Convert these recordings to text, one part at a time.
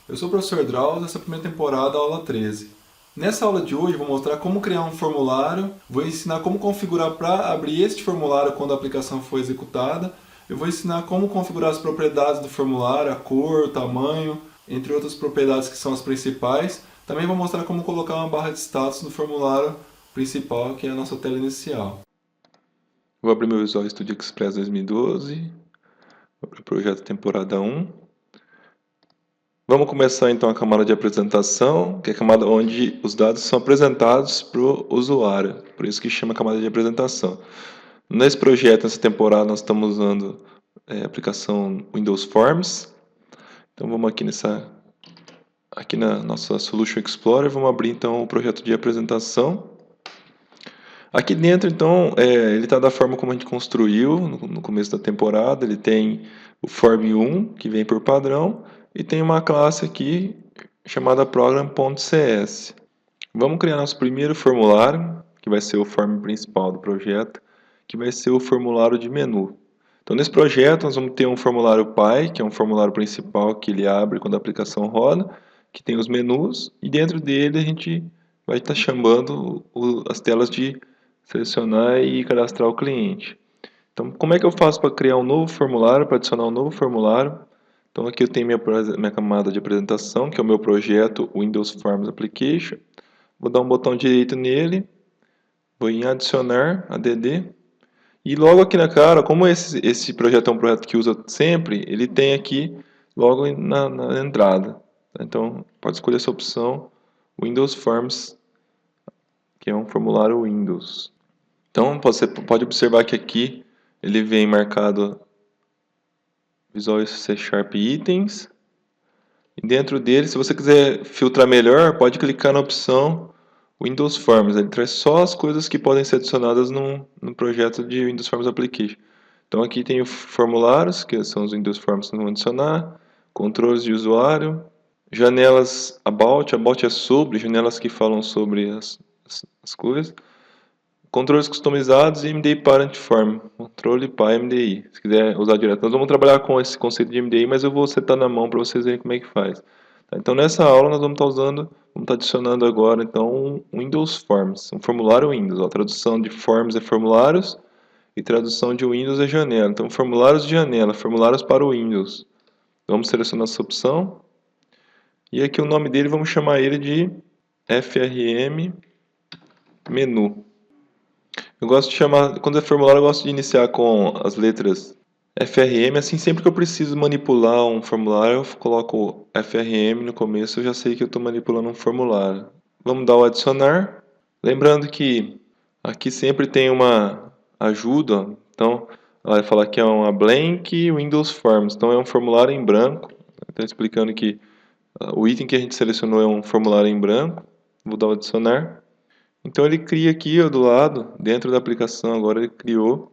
Eu sou o professor Drauzio, essa é a primeira temporada, aula 13. Nessa aula de hoje eu vou mostrar como criar um formulário, vou ensinar como configurar para abrir este formulário quando a aplicação for executada, eu vou ensinar como configurar as propriedades do formulário, a cor, o tamanho, entre outras propriedades que são as principais. Também vou mostrar como colocar uma barra de status no formulário principal, que é a nossa tela inicial. Vou abrir meu Visual Studio Express 2012, vou abrir o projeto temporada 1. Vamos começar então a camada de apresentação, que é a camada onde os dados são apresentados para o usuário, por isso que chama camada de apresentação. Nesse projeto, nessa temporada, nós estamos usando a aplicação Windows Forms. Então vamos aqui na nossa Solution Explorer, vamos abrir então o projeto de apresentação. Aqui dentro então, ele está da forma como a gente construiu no começo da temporada, ele tem o Form 1, que vem por padrão, e tem uma classe aqui chamada Program.cs. Vamos criar nosso primeiro formulário, que vai ser o form principal do projeto, que vai ser o formulário de menu. Então nesse projeto nós vamos ter um formulário PY, que é um formulário principal que ele abre quando a aplicação roda, que tem os menus, e dentro dele a gente vai estar chamando as telas de selecionar e cadastrar o cliente. Então como é que eu faço para criar um novo formulário, para adicionar um novo formulário? Então aqui eu tenho minha camada de apresentação, que é o meu projeto Windows Forms Application. Vou dar um botão direito nele, vou em adicionar, add, e logo aqui na cara, como esse projeto é um projeto que usa sempre, ele tem aqui logo na entrada. Então pode escolher essa opção, Windows Forms, que é um formulário Windows. Então você pode observar que aqui ele vem marcado Visual C Sharp Itens. E dentro dele, se você quiser filtrar melhor, pode clicar na opção Windows Forms. Ele traz só as coisas que podem ser adicionadas no projeto de Windows Forms Application. Então aqui tem os formulários, que são os Windows Forms que vão adicionar, controles de usuário, janelas About é sobre, janelas que falam sobre as coisas, controles customizados e MDI Parent Form, controle para MDI, se quiser usar direto. Nós vamos trabalhar com esse conceito de MDI, mas eu vou setar na mão para vocês verem como é que faz. Tá? Então nessa aula nós vamos estar adicionando agora então um Windows Forms, um formulário Windows. A tradução de Forms é formulários e tradução de Windows é janela. Então formulários de janela, formulários para o Windows. Vamos selecionar essa opção. E aqui o nome dele, vamos chamar ele de FRM Menu. Eu gosto de chamar, quando é formulário, eu gosto de iniciar com as letras FRM, assim sempre que eu preciso manipular um formulário, eu coloco FRM no começo, eu já sei que eu estou manipulando um formulário. Vamos dar o adicionar, lembrando que aqui sempre tem uma ajuda, então ela vai falar que é uma blank Windows Forms, então é um formulário em branco, está explicando que o item que a gente selecionou é um formulário em branco, vou dar o adicionar. Então ele cria aqui ó, do lado, dentro da aplicação agora ele criou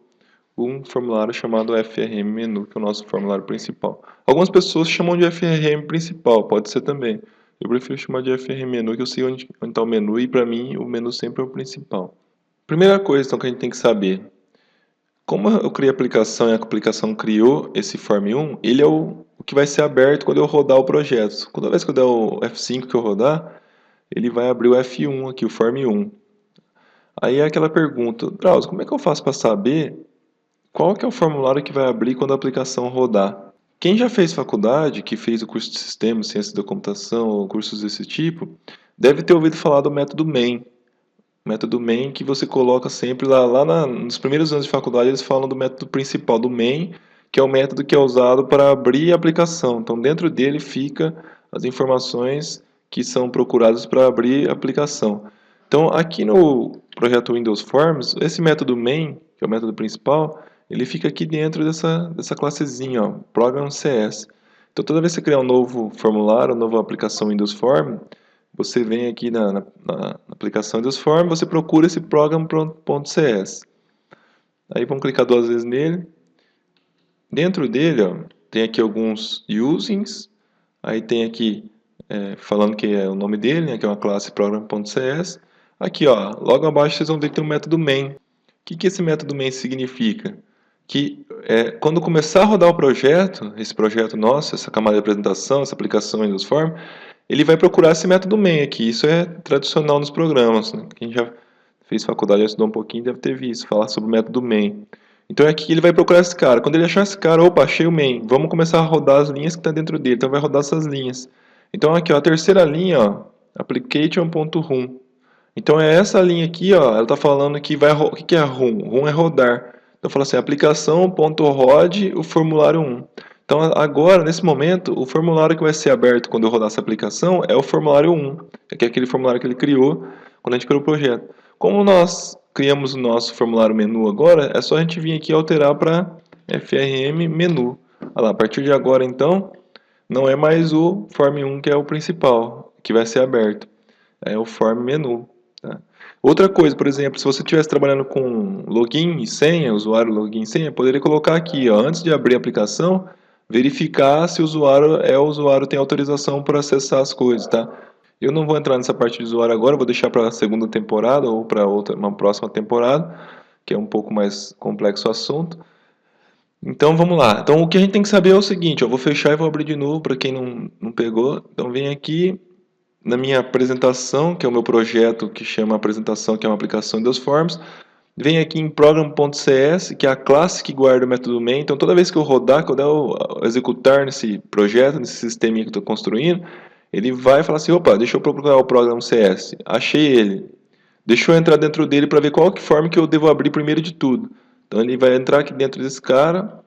um formulário chamado FRM Menu, que é o nosso formulário principal. Algumas pessoas chamam de FRM principal, pode ser também. Eu prefiro chamar de FRM Menu, que eu sei onde está o menu e para mim o menu sempre é o principal. Primeira coisa então, que a gente tem que saber, como eu criei a aplicação e a aplicação criou esse Form 1, ele é o que vai ser aberto quando eu rodar o projeto. Toda vez que eu der o F5 que eu rodar, ele vai abrir o F1 aqui, o Form 1. Aí é aquela pergunta, Drauzio, como é que eu faço para saber qual que é o formulário que vai abrir quando a aplicação rodar? Quem já fez faculdade, que fez o curso de Sistemas, Ciência da Computação ou cursos desse tipo, deve ter ouvido falar do método main. O método main que você coloca sempre nos primeiros anos de faculdade, eles falam do método principal, do main, que é o método que é usado para abrir a aplicação. Então dentro dele fica as informações que são procuradas para abrir a aplicação. Então aqui no projeto Windows Forms, esse método main, que é o método principal, ele fica aqui dentro dessa classezinha, ó, Program.cs. Então toda vez que você criar um novo formulário, uma nova aplicação Windows Form, você vem aqui na aplicação Windows Form, você procura esse Program.cs. Aí vamos clicar duas vezes nele. Dentro dele, ó, tem aqui alguns usings, aí tem aqui falando que é o nome dele, né, que é uma classe Program.cs. Aqui, ó, logo abaixo vocês vão ver que tem um método main. O que esse método main significa? que quando começar a rodar o projeto, esse projeto nosso, essa camada de apresentação, essa aplicação Windows Form, ele vai procurar esse método main aqui. Isso é tradicional nos programas, né? Quem já fez faculdade, já estudou um pouquinho, deve ter visto falar sobre o método main. Então é aqui que ele vai procurar esse cara. Quando ele achar esse cara, opa, achei o main, vamos começar a rodar as linhas que estão dentro dele. Então vai rodar essas linhas. Então aqui, ó, a terceira linha, ó, application.rum. Então é essa linha aqui, ó, ela está falando que vai, o que é RUM? RUM é rodar. Então fala assim, aplicação.rod o formulário 1. Então agora, nesse momento, o formulário que vai ser aberto quando eu rodar essa aplicação é o formulário 1, que é aquele formulário que ele criou quando a gente criou o projeto. Como nós criamos o nosso formulário menu agora, é só a gente vir aqui e alterar para FRM menu. Olha lá, a partir de agora, então, não é mais o Form 1 que é o principal, que vai ser aberto. É o Form menu. Tá? Outra coisa, por exemplo, se você estivesse trabalhando com login e senha, usuário login e senha, poderia colocar aqui, ó, antes de abrir a aplicação, verificar se o usuário tem autorização para acessar as coisas, tá? Eu não vou entrar nessa parte de usuário agora, vou deixar para a segunda temporada ou para uma próxima temporada, que é um pouco mais complexo o assunto. Então vamos lá. Então o que a gente tem que saber é o seguinte, eu vou fechar e vou abrir de novo para quem não pegou. Então vem aqui na minha apresentação, que é o meu projeto que chama apresentação, que é uma aplicação Windows Forms. Vem aqui em program.cs, que é a classe que guarda o método main. Então toda vez que eu rodar, quando eu executar nesse projeto, nesse sistema que eu estou construindo, ele vai falar assim, opa, deixa eu procurar o program.cs. Achei ele. Deixa eu entrar dentro dele para ver qual que forma que eu devo abrir primeiro de tudo. Então ele vai entrar aqui dentro desse cara,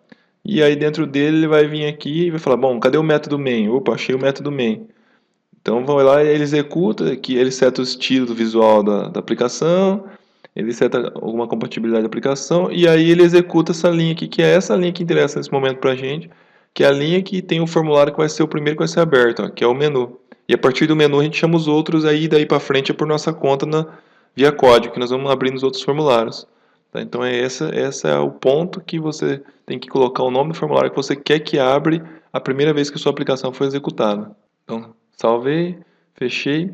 e aí dentro dele ele vai vir aqui e vai falar, bom, cadê o método main? Opa, achei o método main. Então vai lá e ele executa, que ele seta o estilo visual da aplicação, ele seta alguma compatibilidade da aplicação, e aí ele executa essa linha aqui, que é essa linha que interessa nesse momento para a gente, que é a linha que tem o formulário que vai ser o primeiro que vai ser aberto, ó, que é o menu. E a partir do menu a gente chama os outros, aí daí para frente é por nossa conta via código, que nós vamos abrir nos outros formulários. Tá? Então esse é o ponto que você tem que colocar o nome do formulário que você quer que abre a primeira vez que a sua aplicação for executada. Então, salvei, fechei.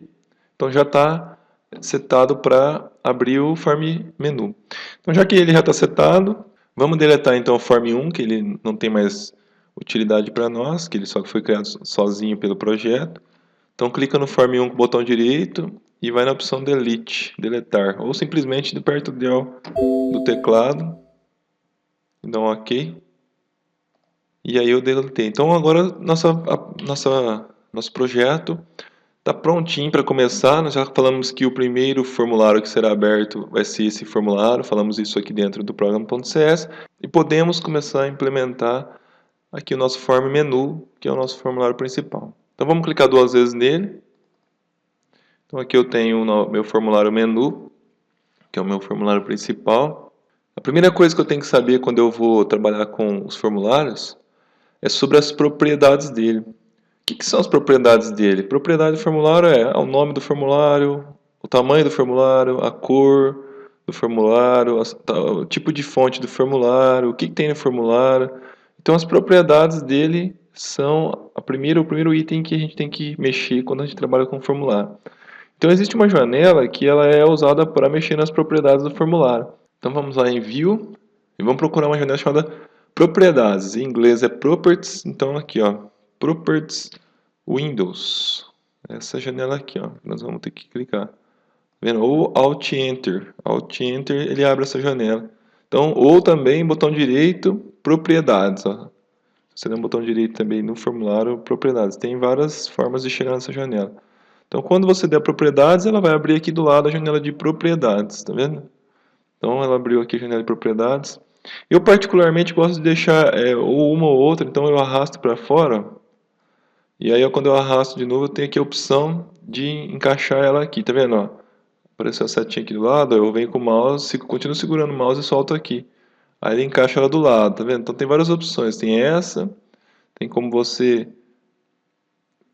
Então já está setado para abrir o Form Menu. Então já que ele já está setado, vamos deletar então o Form 1, que ele não tem mais utilidade para nós, que ele só foi criado sozinho pelo projeto. Então clica no Form 1 com o botão direito e vai na opção Delete, deletar, ou simplesmente de perto do teclado, e dá um OK. E aí eu deletei. Então agora nosso projeto está prontinho para começar. Nós já falamos que o primeiro formulário que será aberto vai ser esse formulário. Falamos isso aqui dentro do programa.cs. E podemos começar a implementar aqui o nosso form menu, que é o nosso formulário principal. Então vamos clicar duas vezes nele. Então aqui eu tenho o meu formulário menu, que é o meu formulário principal. A primeira coisa que eu tenho que saber quando eu vou trabalhar com os formulários é sobre as propriedades dele. O que são as propriedades dele? Propriedade do formulário é o nome do formulário, o tamanho do formulário, a cor do formulário, o tipo de fonte do formulário, o que tem no formulário. Então as propriedades dele são o primeiro item que a gente tem que mexer quando a gente trabalha com o formulário. Então existe uma janela que ela é usada para mexer nas propriedades do formulário. Então vamos lá em View e vamos procurar uma janela chamada Propriedades. Em inglês é Properties, então aqui ó, Properties Windows. Essa janela aqui ó, nós vamos ter que clicar. Tá vendo? Ou Alt Enter. Alt Enter ele abre essa janela. Então, ou também botão direito, Propriedades. Ó. Você dá um botão direito também no formulário Propriedades. Tem várias formas de chegar nessa janela. Então, quando você der propriedades, ela vai abrir aqui do lado a janela de propriedades, tá vendo? Então, ela abriu aqui a janela de propriedades. Eu, particularmente, gosto de deixar ou uma ou outra, então eu arrasto para fora. E aí, quando eu arrasto de novo, eu tenho aqui a opção de encaixar ela aqui, tá vendo? Ó? Apareceu a setinha aqui do lado, eu venho com o mouse, continuo segurando o mouse e solto aqui. Aí ele encaixa ela do lado, tá vendo? Então, tem várias opções. Tem essa, tem como você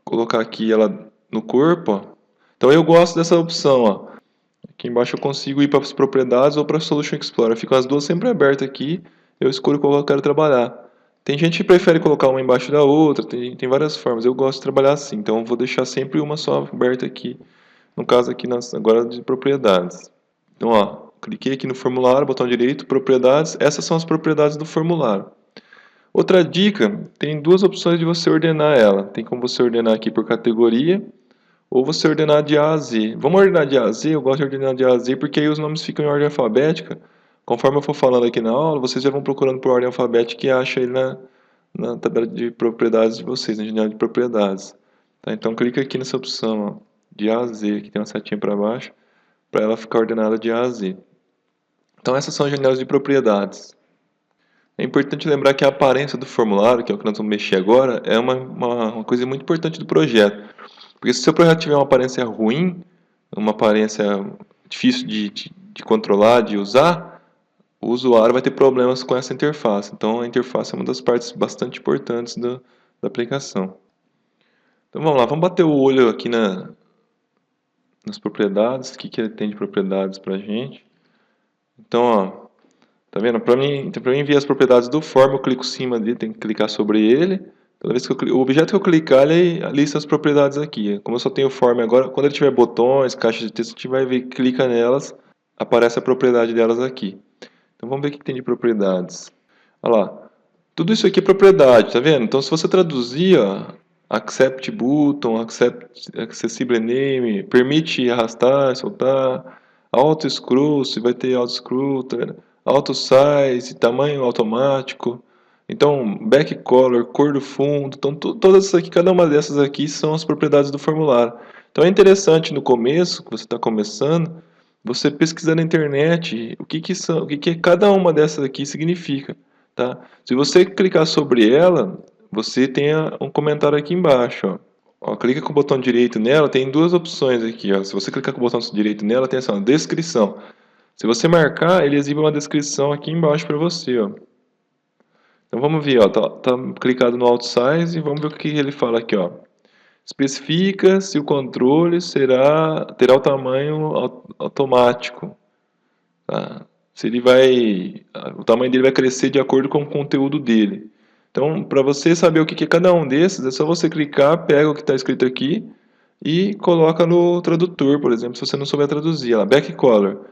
colocar aqui ela no corpo, ó. Então eu gosto dessa opção, ó. Aqui embaixo eu consigo ir para as propriedades ou para Solution Explorer. Ficam as duas sempre abertas aqui, eu escolho qual eu quero trabalhar. Tem gente que prefere colocar uma embaixo da outra, tem várias formas. Eu gosto de trabalhar assim, então eu vou deixar sempre uma só aberta aqui. No caso aqui, agora de propriedades. Então, ó, cliquei aqui no formulário, botão direito, propriedades, essas são as propriedades do formulário. Outra dica, tem duas opções de você ordenar ela. Tem como você ordenar aqui por categoria, ou você ordenar de A a Z. Vamos ordenar de A a Z, eu gosto de ordenar de A a Z porque aí os nomes ficam em ordem alfabética. Conforme eu for falando aqui na aula, vocês já vão procurando por ordem alfabética e acham ele na tabela de propriedades de vocês, na janela de propriedades. Tá? Então clica aqui nessa opção, ó, de A a Z, que tem uma setinha para baixo, para ela ficar ordenada de A a Z. Então essas são as janelas de propriedades. É importante lembrar que a aparência do formulário, que é o que nós vamos mexer agora, é uma coisa muito importante do projeto. Porque se o seu projeto tiver uma aparência ruim, uma aparência difícil de controlar, de usar, o usuário vai ter problemas com essa interface. Então a interface é uma das partes bastante importantes da aplicação. Então vamos lá, vamos bater o olho aqui nas propriedades, o que ele tem de propriedades para a gente. Então, ó, tá vendo? Para mim ver as propriedades do form, eu clico em cima dele, tem que clicar sobre ele. Toda vez que o objeto que eu clicar, ele lista as propriedades aqui. Como eu só tenho form agora, quando ele tiver botões, caixas de texto, a gente vai ver, clica nelas, aparece a propriedade delas aqui. Então vamos ver o que tem de propriedades. Olha lá. Tudo isso aqui é propriedade, tá vendo? Então se você traduzir, ó, accept button, accept accessible name, permite arrastar, soltar, auto scroll, se vai ter auto scroll, tá vendo? Auto size, tamanho automático. Então, back color, cor do fundo, então todas essas aqui, cada uma dessas aqui são as propriedades do formulário. Então é interessante no começo, que você está começando, você pesquisar na internet o que cada uma dessas aqui significa, tá? Se você clicar sobre ela, você tem um comentário aqui embaixo, ó. Ó, clica com o botão direito nela, tem duas opções aqui, ó. Se você clicar com o botão direito nela, tem essa descrição. Se você marcar, ele exibe uma descrição aqui embaixo para você, ó. Então vamos ver, ó, tá clicado no Auto Size e vamos ver o que ele fala aqui, ó. Especifica se o controle terá o tamanho automático, tá? Se ele o tamanho dele vai crescer de acordo com o conteúdo dele. Então, para você saber o que é cada um desses, é só você clicar, pega o que está escrito aqui e coloca no tradutor, por exemplo, se você não souber traduzir. Lá, back color.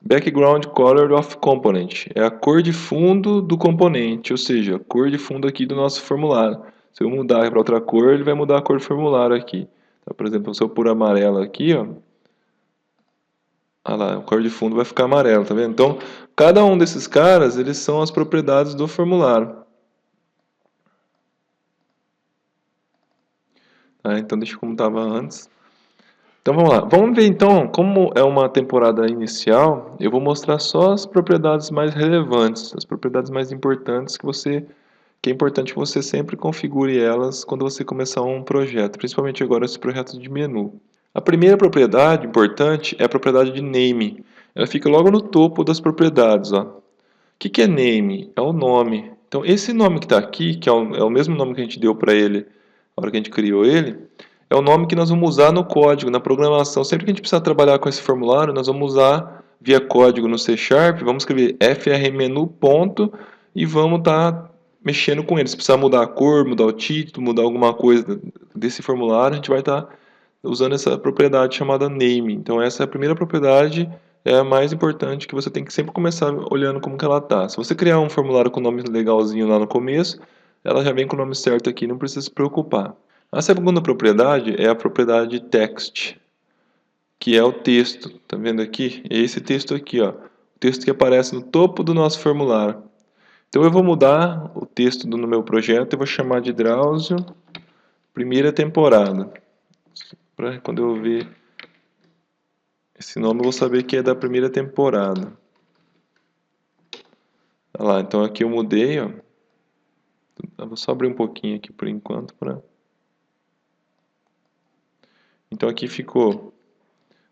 Background color of component. É a cor de fundo do componente, ou seja, a cor de fundo aqui do nosso formulário. Se eu mudar para outra cor, ele vai mudar a cor do formulário aqui. Então, por exemplo, se eu pôr amarelo aqui, ó. Olha lá, a cor de fundo vai ficar amarelo, tá vendo? Então, cada um desses caras, eles são as propriedades do formulário. Tá? Então, deixa como estava antes. Então vamos lá, vamos ver então, como é uma temporada inicial, eu vou mostrar só as propriedades mais relevantes, as propriedades mais importantes que é importante que você sempre configure elas quando você começar um projeto, principalmente agora esse projeto de menu. A primeira propriedade importante é a propriedade de name, ela fica logo no topo das propriedades, ó. O que é name? É o nome. Então esse nome que está aqui, que é o mesmo nome que a gente deu para ele na hora que a gente criou ele, é o nome que nós vamos usar no código, na programação. Sempre que a gente precisar trabalhar com esse formulário, nós vamos usar via código no C#, vamos escrever frmenu ponto e vamos estar mexendo com ele. Se precisar mudar a cor, mudar o título, mudar alguma coisa desse formulário, a gente vai estar usando essa propriedade chamada name. Então essa é a primeira propriedade, é a mais importante, que você tem que sempre começar olhando como que ela está. Se você criar um formulário com nome legalzinho lá no começo, ela já vem com o nome certo aqui, não precisa se preocupar. A segunda propriedade é a propriedade text, que é o texto. Tá vendo aqui? É esse texto aqui, ó. O texto que aparece no topo do nosso formulário. Então eu vou mudar o texto no meu projeto, eu vou chamar de Drauzio primeira temporada. Pra quando eu ver esse nome, eu vou saber que é da primeira temporada. Olha lá, então aqui eu mudei, ó. Eu vou só abrir um pouquinho aqui por enquanto para... Então aqui ficou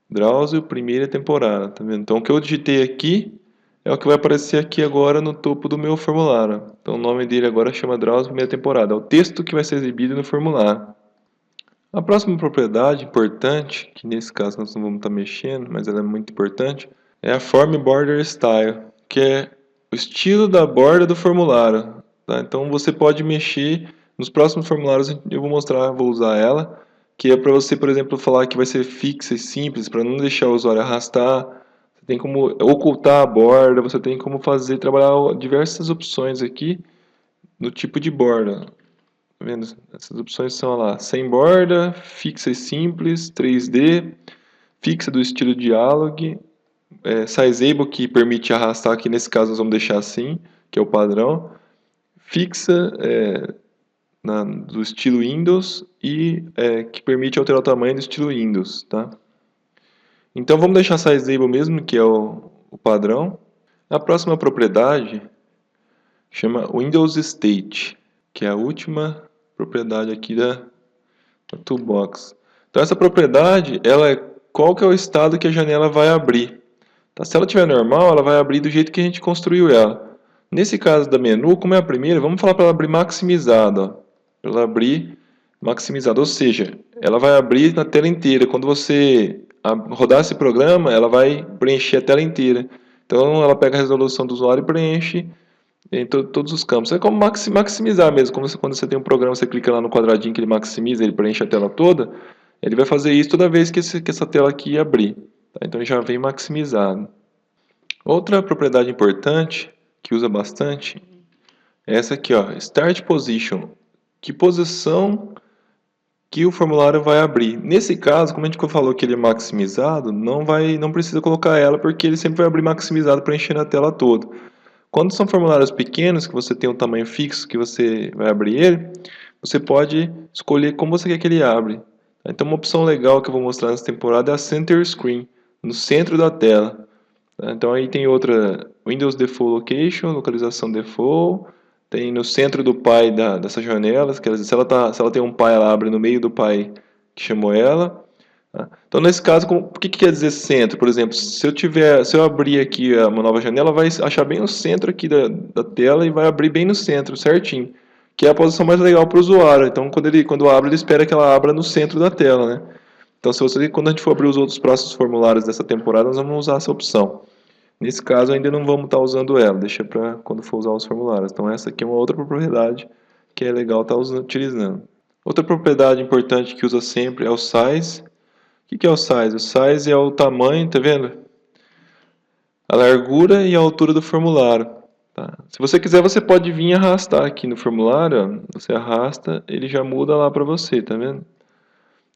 Drauzio, primeira temporada, tá vendo? Então o que eu digitei aqui é o que vai aparecer aqui agora no topo do meu formulário. Então o nome dele agora chama Drauzio, primeira temporada. É o texto que vai ser exibido no formulário. A próxima propriedade importante, que nesse caso nós não vamos estar mexendo, mas ela é muito importante, é a Form Border Style, que é o estilo da borda do formulário. Tá? Então você pode mexer, nos próximos formulários eu vou mostrar, vou usar ela, que é para você, por exemplo, falar que vai ser fixa e simples, para não deixar o usuário arrastar. tem como ocultar a borda, você tem como trabalhar diversas opções aqui no tipo de borda. Tá vendo? Essas opções são lá, sem borda, fixa e simples, 3D, fixa do estilo Dialog, Sizeable, que permite arrastar, aqui nesse caso nós vamos deixar assim, que é o padrão, fixa do estilo Windows e que permite alterar o tamanho do estilo Windows, tá? Então vamos deixar Sizeable mesmo, que é o padrão. A próxima propriedade chama Windows State, que é a última propriedade aqui da Toolbox. Então essa propriedade, ela é qual que é o estado que a janela vai abrir. Tá? Se ela estiver normal, ela vai abrir do jeito que a gente construiu ela. Nesse caso da menu, como é a primeira, vamos falar para ela abrir maximizada. Para ela abrir maximizada, ou seja, ela vai abrir na tela inteira. Quando você rodar esse programa, ela vai preencher a tela inteira. Então ela pega a resolução do usuário e preenche em todos os campos. É como maximizar mesmo. Quando você tem um programa, você clica lá no quadradinho que ele maximiza, ele preenche a tela toda. Ele vai fazer isso toda vez que essa tela aqui abrir. Tá? Então ele já vem maximizado. Outra propriedade importante, que usa bastante, é essa aqui, ó, Start Position. Que posição que o formulário vai abrir. Nesse caso, como a gente falou que ele é maximizado, não precisa colocar ela, porque ele sempre vai abrir maximizado preenchendo a tela toda. Quando são formulários pequenos, que você tem um tamanho fixo que você vai abrir ele, você pode escolher como você quer que ele abre. Então uma opção legal que eu vou mostrar nessa temporada é a Center Screen, no centro da tela. Então aí tem outra, Windows Default Location, localização default, tem no centro do pai dessas janelas, quer dizer, se ela tem um pai, ela abre no meio do pai que chamou ela. Tá? Então nesse caso, o que quer dizer centro? Por exemplo, se eu abrir aqui uma nova janela, vai achar bem no centro aqui da tela e vai abrir bem no centro, certinho. Que é a posição mais legal para o usuário. Então quando abre, ele espera que ela abra no centro da tela, né? Então quando a gente for abrir os outros próximos formulários dessa temporada, nós vamos usar essa opção. Nesse caso ainda não vamos estar usando ela, deixa para quando for usar os formulários. Então essa aqui é uma outra propriedade que é legal estar utilizando. Outra propriedade importante que usa sempre é o size. O que é o size? O size é o tamanho, tá vendo? A largura e a altura do formulário. Tá? Se você quiser, você pode vir arrastar aqui no formulário, ó. Você arrasta, ele já muda lá para você, tá vendo?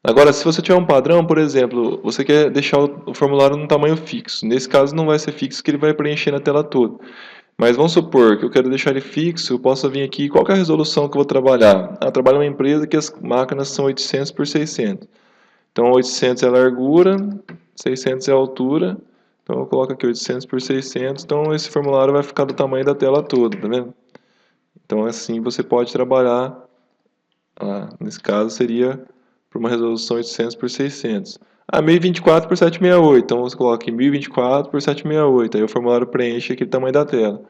Agora, se você tiver um padrão, por exemplo, você quer deixar o formulário num tamanho fixo. Nesse caso não vai ser fixo, que ele vai preencher na tela toda. Mas vamos supor que eu quero deixar ele fixo, eu posso vir aqui, qual que é a resolução que eu vou trabalhar? Eu trabalho numa empresa que as máquinas são 800 por 600. Então 800 é a largura, 600 é a altura. Então eu coloco aqui 800 por 600, então esse formulário vai ficar do tamanho da tela toda, tá vendo? Então assim você pode trabalhar, nesse caso seria para uma resolução 800 por 600. 1024 por 768, então você coloca aqui 1024 por 768, aí o formulário preenche aquele tamanho da tela.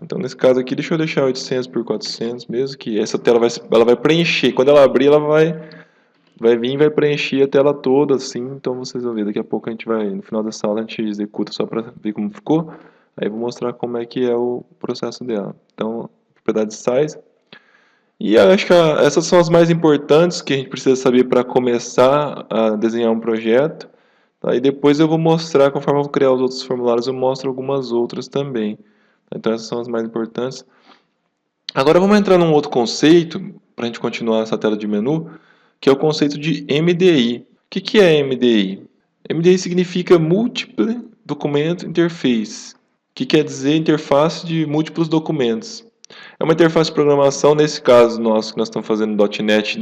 Então nesse caso aqui, deixa eu deixar 800 por 400, mesmo que essa tela ela vai preencher, quando ela abrir ela vai vir e vai preencher a tela toda assim, então vocês vão ver, daqui a pouco a gente vai, no final dessa aula a gente executa só para ver como ficou, aí eu vou mostrar como é que é o processo dela. Então, propriedade size. E eu acho que essas são as mais importantes que a gente precisa saber para começar a desenhar um projeto. Tá? E depois eu vou mostrar, conforme eu vou criar os outros formulários, eu mostro algumas outras também. Então essas são as mais importantes. Agora vamos entrar num outro conceito, para a gente continuar essa tela de menu, que é o conceito de MDI. O que é MDI? MDI significa Multiple Document Interface, que quer dizer interface de múltiplos documentos. É uma interface de programação, nesse caso nosso que nós estamos fazendo no .NET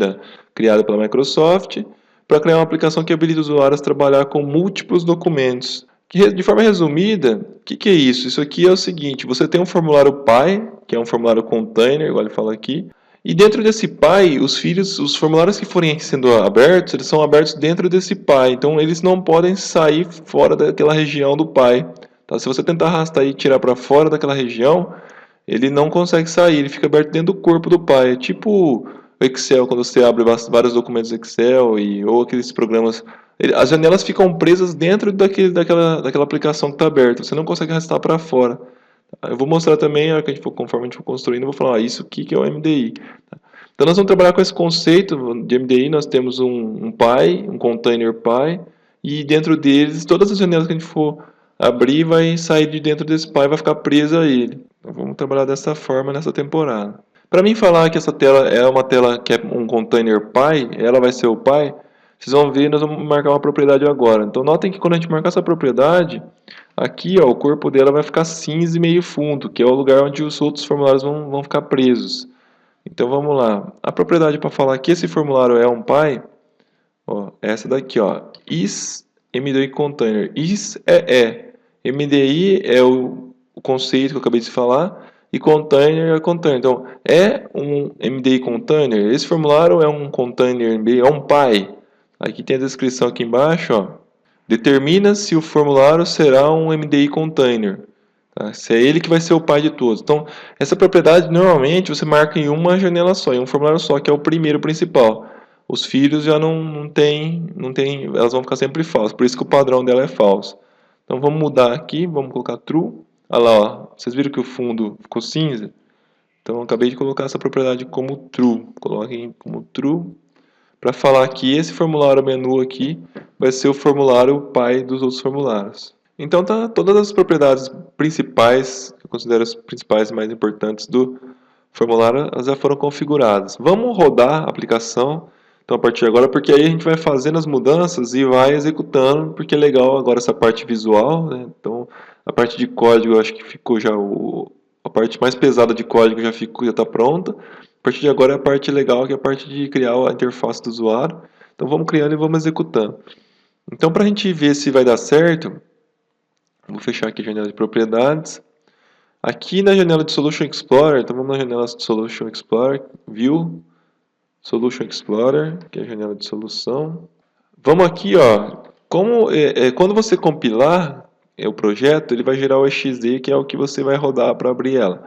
criada pela Microsoft, para criar uma aplicação que habilita os usuários a trabalhar com múltiplos documentos. De forma resumida, o que é isso? Isso aqui é o seguinte, você tem um formulário PY, que é um formulário container, igual ele fala aqui, e dentro desse PY, os formulários que forem sendo abertos, eles são abertos dentro desse PY, então eles não podem sair fora daquela região do PY. Tá? Se você tentar arrastar e tirar para fora daquela região, ele não consegue sair, ele fica aberto dentro do corpo do pai. É tipo o Excel, quando você abre vários documentos Excel ou aqueles programas. As janelas ficam presas dentro daquela aplicação que está aberta. Você não consegue arrastar para fora. Eu vou mostrar também, conforme a gente for construindo, eu vou falar isso aqui que é o MDI. Então nós vamos trabalhar com esse conceito de MDI. Nós temos um PY, um container PY, e dentro deles, todas as janelas que a gente for abrir e vai sair de dentro desse pai e vai ficar presa a ele. Então, vamos trabalhar dessa forma nessa temporada. Para mim falar que essa tela é uma tela que é um container pai, ela vai ser o pai, vocês vão ver, nós vamos marcar uma propriedade agora. Então notem que quando a gente marcar essa propriedade, aqui ó, o corpo dela vai ficar cinza e meio fundo, que é o lugar onde os outros formulários vão ficar presos. Então vamos lá. A propriedade para falar que esse formulário é um pai, ó, é essa daqui, ó, is MDI container. Is é. MDI é o conceito que eu acabei de falar e container é container. Então, é um MDI container. Esse formulário é um container MDI, é um pai. Aqui tem a descrição aqui embaixo, ó. Determina se o formulário será um MDI container. Tá? Se é ele que vai ser o pai de todos. Então, essa propriedade normalmente você marca em uma janela só, em um formulário só, que é o primeiro principal. Os filhos já não tem, elas vão ficar sempre falsas, por isso que o padrão dela é falso. Então vamos mudar aqui, vamos colocar true. Olha lá, ó, vocês viram que o fundo ficou cinza? Então eu acabei de colocar essa propriedade como true. Coloquem como true para falar que esse formulário menu aqui vai ser o formulário pai dos outros formulários. Então tá, todas as propriedades principais, que eu considero as principais e mais importantes do formulário, elas já foram configuradas. Vamos rodar a aplicação, então a partir de agora, porque aí a gente vai fazendo as mudanças e vai executando, porque é legal agora essa parte visual, né? Então a parte de código eu acho que ficou já a parte mais pesada de código já está pronta. A partir de agora é a parte legal, que é a parte de criar a interface do usuário. Então vamos criando e vamos executando. Então para a gente ver se vai dar certo, vou fechar aqui a janela de propriedades. Aqui na janela de Solution Explorer, então vamos na janela de Solution Explorer, View, Solution Explorer, que é a janela de solução. Vamos aqui, ó, quando você compilar o projeto, ele vai gerar o exe, que é o que você vai rodar para abrir ela.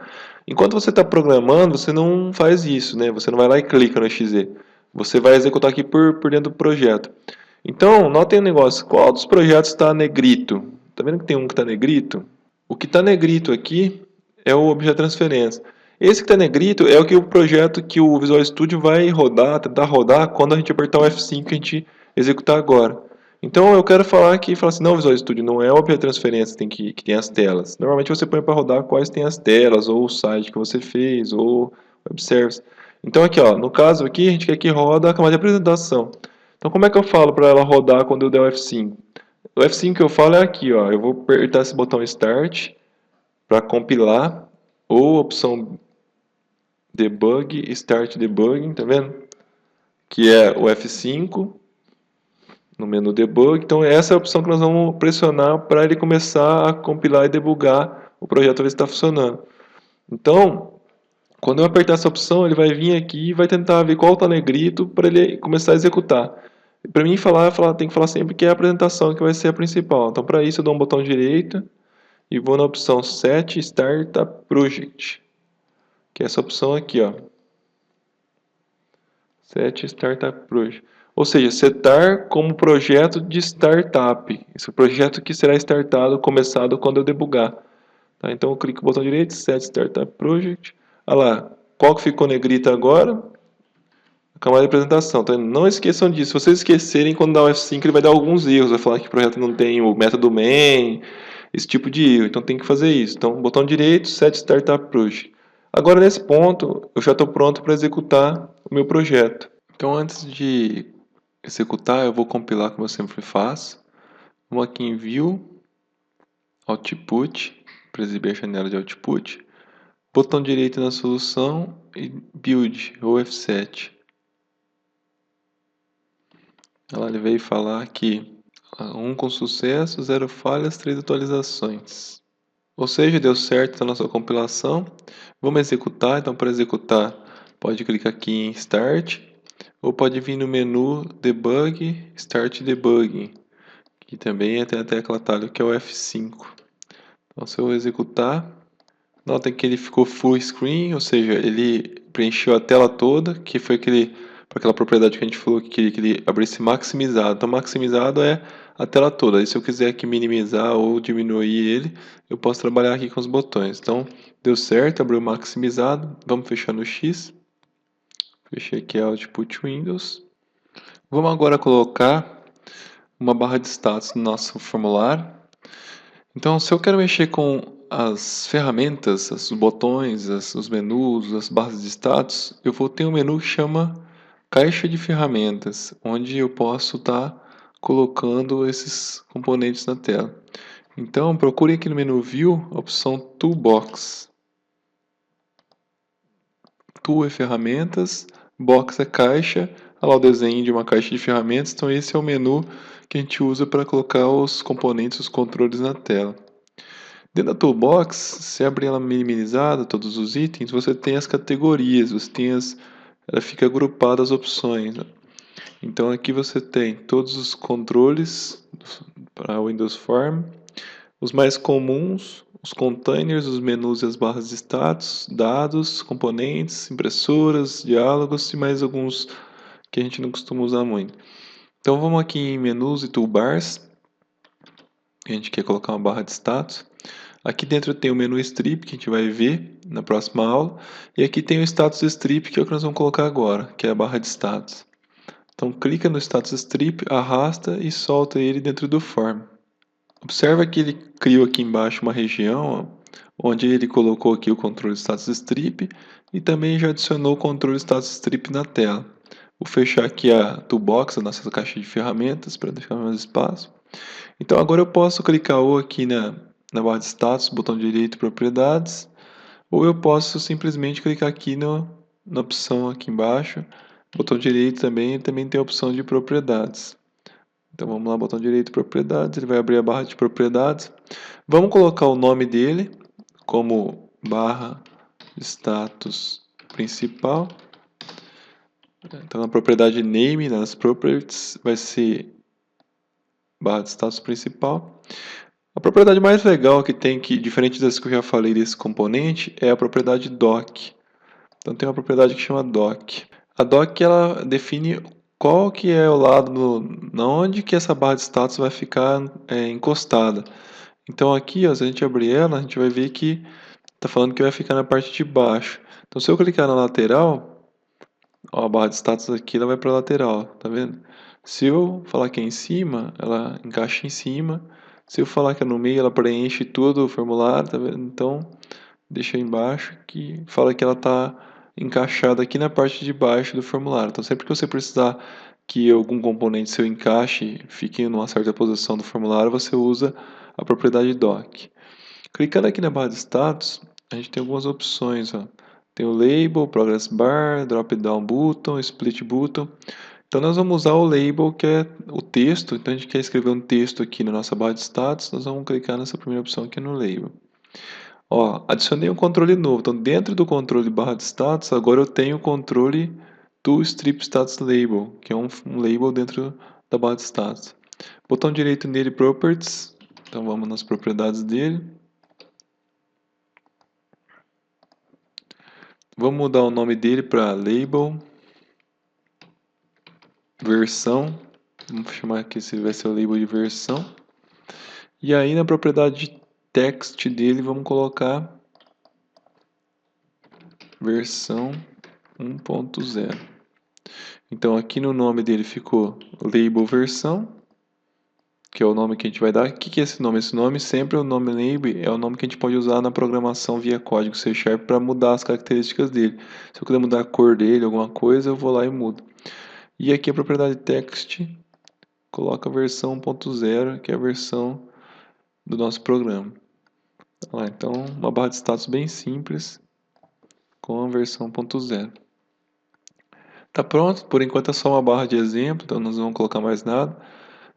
Enquanto você está programando, você não faz isso, né? Você não vai lá e clica no exe. Você vai executar aqui por dentro do projeto. Então, notem um negócio, qual dos projetos está negrito? Tá vendo que tem um que está negrito? O que está negrito aqui é o objeto transferência. Esse que está negrito é o projeto que o Visual Studio vai rodar, tentar rodar quando a gente apertar o F5 que a gente executar agora. Então eu quero falar que, assim, não, Visual Studio não é o objeto transferência que tem as telas. Normalmente você põe para rodar quais tem as telas, ou o site que você fez, ou web service. Então aqui, ó, no caso aqui, a gente quer que roda a camada de apresentação. Então como é que eu falo para ela rodar quando eu der o F5? O F5 que eu falo é aqui, ó, eu vou apertar esse botão Start para compilar, ou opção Debug, Start Debugging, tá vendo? Que é o F5 no menu Debug. Então essa é a opção que nós vamos pressionar para ele começar a compilar e debugar o projeto, ver se está funcionando. Então, quando eu apertar essa opção, ele vai vir aqui e vai tentar ver qual está negrito para ele começar a executar. Para mim tem que falar sempre que é a apresentação que vai ser a principal. Então para isso eu dou um botão direito e vou na opção Set Startup Project, que é essa opção aqui, ó. Set Startup Project. Ou seja, setar como projeto de startup. Esse projeto que será startado, começado quando eu debugar. Tá? Então eu clico no botão direito, Set Startup Project. Olha lá, qual que ficou negrita agora? A camada de apresentação. Tá? Não esqueçam disso. Se vocês esquecerem, quando dá o F5, ele vai dar alguns erros. Vai falar que o projeto não tem o método main, esse tipo de erro. Então tem que fazer isso. Então, botão direito, Set Startup Project. Agora, nesse ponto, eu já estou pronto para executar o meu projeto. Então, antes de executar, eu vou compilar como eu sempre faço. Vamos aqui em View, Output, para exibir a janela de Output. Botão direito na solução e Build, ou F7. Ela veio falar aqui, 1 com sucesso, 0 falhas, 3 atualizações. Ou seja, deu certo a nossa compilação. Vamos executar, então para executar, pode clicar aqui em Start, ou pode vir no menu Debug, Start Debugging, que também tem a tecla atalho que é o F5. Então se eu executar, notem que ele ficou full screen, ou seja, ele preencheu a tela toda, que foi aquela propriedade que a gente falou que queria que ele abrisse maximizado. Então maximizado é a tela toda. E se eu quiser aqui minimizar ou diminuir ele, eu posso trabalhar aqui com os botões. Então deu certo, abriu maximizado. Vamos fechar no X. Fechei aqui a Output Windows. Vamos agora colocar uma barra de status no nosso formulário. Então, se eu quero mexer com as ferramentas, os botões, os menus, as barras de status, eu vou ter um menu que chama Caixa de Ferramentas, onde eu posso estar colocando esses componentes na tela. Então, procure aqui no menu View a opção Toolbox. Tool é ferramentas, Box é caixa, olha lá o desenho de uma caixa de ferramentas, então esse é o menu que a gente usa para colocar os componentes, os controles na tela. Dentro da Toolbox, se abrir ela minimizada, todos os itens, você tem as categorias, ela fica agrupada as opções, né? Então aqui você tem todos os controles para Windows Form, os mais comuns, os containers, os menus e as barras de status, dados, componentes, impressoras, diálogos e mais alguns que a gente não costuma usar muito. Então vamos aqui em menus e toolbars, a gente quer colocar uma barra de status. Aqui dentro tem o menu strip que a gente vai ver na próxima aula, e aqui tem o status strip que é o que nós vamos colocar agora, que é a barra de status. Então clica no status strip, arrasta e solta ele dentro do form. Observa que ele criou aqui embaixo uma região onde ele colocou aqui o controle status strip e também já adicionou o controle status strip na tela. Vou fechar aqui a toolbox, a nossa caixa de ferramentas, para deixar mais espaço. Então agora eu posso clicar ou aqui na barra de status, botão direito propriedades, ou eu posso simplesmente clicar aqui na opção aqui embaixo, botão direito também tem a opção de propriedades. Então vamos lá, botão direito propriedades, ele vai abrir a barra de propriedades. Vamos colocar o nome dele como barra status principal. Então na propriedade name, nas properties, vai ser barra de status principal. A propriedade mais legal que tem, que diferente das que eu já falei desse componente, é a propriedade doc. Então tem uma propriedade que chama doc. A doc ela define qual que é o lado, onde que essa barra de status vai ficar encostada. Então aqui, ó, se a gente abrir ela, a gente vai ver que está falando que vai ficar na parte de baixo. Então se eu clicar na lateral, ó, a barra de status aqui ela vai para a lateral, tá vendo? Se eu falar que é em cima, ela encaixa em cima. Se eu falar que é no meio, ela preenche todo o formulário, tá vendo? Então, deixa aí embaixo que fala que ela está encaixada aqui na parte de baixo do formulário. Então, sempre que você precisar que algum componente seu encaixe, fique em uma certa posição do formulário, você usa a propriedade doc. Clicando aqui na barra de status, a gente tem algumas opções, ó. Tem o label, progress bar, drop down button, split button. Então nós vamos usar o label, que é o texto. Então a gente quer escrever um texto aqui na nossa barra de status, nós vamos clicar nessa primeira opção aqui no label. Ó, adicionei um controle novo. Então dentro do controle barra de status, agora eu tenho o controle do strip status label, que é um label dentro da barra de status. Botão direito nele, properties. Então vamos nas propriedades dele. Vamos mudar o nome dele para label versão. Vamos chamar aqui, esse vai ser o label de versão. E aí na propriedade de text dele, vamos colocar versão 1.0. Então aqui no nome dele ficou label versão, que é o nome que a gente vai dar. O que é esse nome? Esse nome sempre é o nome label, é o nome que a gente pode usar na programação via código C# para mudar as características dele. Se eu quiser mudar a cor dele, alguma coisa, eu vou lá e mudo. E aqui a propriedade text coloca a versão 1.0, que é a versão do nosso programa. Então, uma barra de status bem simples com a versão 1.0. Tá pronto, por enquanto é só uma barra de exemplo, então nós não vamos colocar mais nada.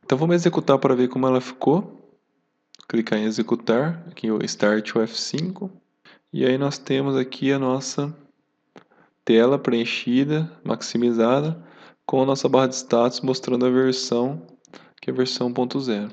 Então vamos executar para ver como ela ficou. Clicar em executar, aqui o Start o F5. E aí nós temos aqui a nossa tela preenchida, maximizada, com a nossa barra de status mostrando a versão, que é a versão 1.0.